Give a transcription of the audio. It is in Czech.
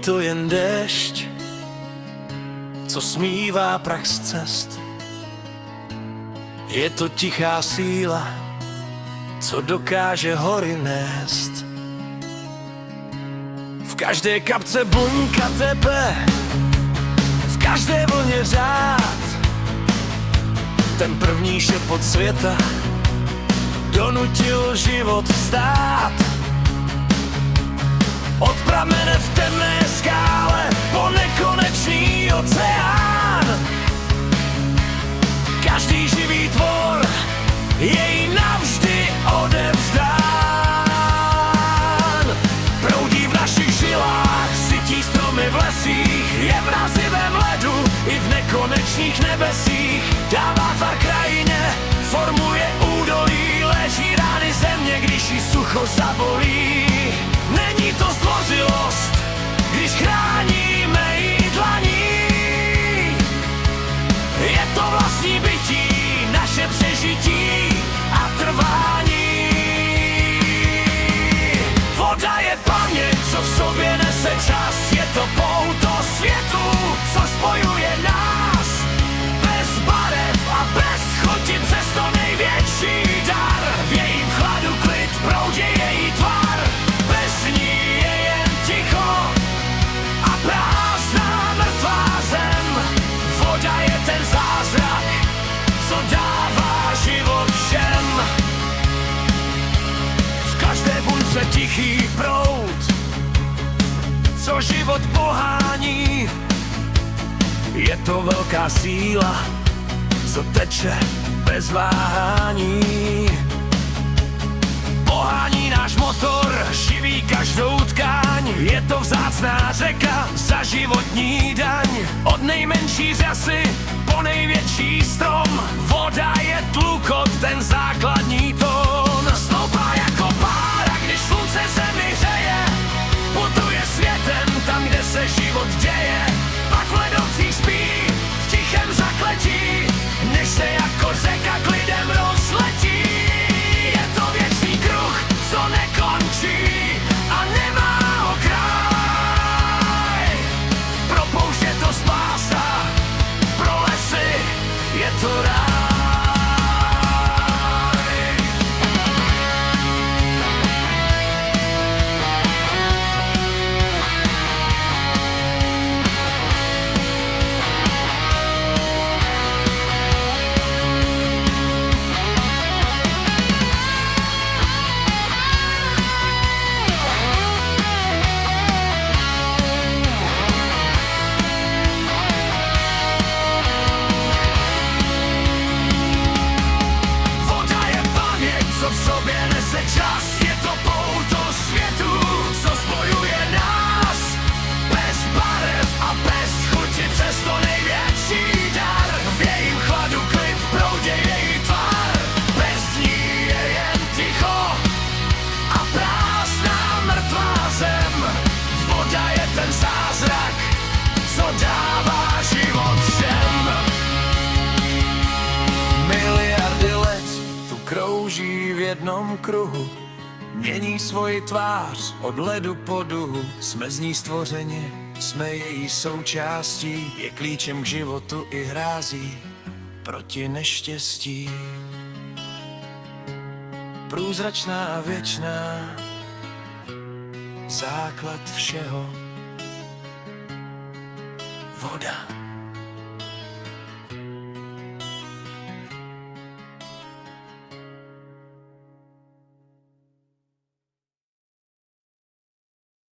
to jen déšť, co smívá prach z cest. Je to tichá síla, co dokáže hory nést. V každé kapce buňka tebe, v každé vlně řád. Ten první šepot světa donutil život vstát. Od pramene v temné skále po nekonečný oceán. Každý živý tvor jej navždy odevzdán. Proudí v našich žilách, sytí stromy v lesích, je v mrazivém ledu i v nekonečných nebesích. Dává tvar krajině, formuje údolí, leží rány země, když jí sucho zabolí. Není to zdvořilost, když chráníme jí dlaní. Je to vlastní bytí, naše přežití a trvání. Voda je paměť, co v sobě nese čas. Je to pouto světu, co spojuje nás. Bez barev a bez chuti, přesto největší dar. V jejím chladu klid, proudě její tvar. Bez ní je jen ticho a prázdná mrtvá zem. Voda je ten zázrak, co dává život všem. V každé buňce tichý proud, co život pohání. Je to velká síla, co teče bez váhání. Pohání náš motor, živí každou tkáň. Je to vzácná řeka za životní daň. Od nejmenší řasy po největší strom. Voda je tlukot, ten základní tón. Stoupá jako pára, když slunce zemi hřeje. Putuje světem tam, kde se život děje. Pak v ledovcích spí, v tichém zakletí, než se jako řeka klidem rozletí. Je to věčný kruh, co nekončí a nemá okraj. Pro poušť je to spása, pro lesy je to ráj. V sobě nese čas, je to pouto světu, co spojuje nás. Bez barev a bez chuti, přesto největší dar. V jejím chladu klid, proudě její tvar. Bez ní je jen ticho a prázdná mrtvá zem. Voda je ten zázrak, co dává život všem. Miliardy let tu krouží v jednom kruhu, mění svoji tvář od ledu po duhu. Jsme z ní stvořeni, jsme její součástí, je klíčem k životu i hrází proti neštěstí. Průzračná a věčná, základ všeho. Voda.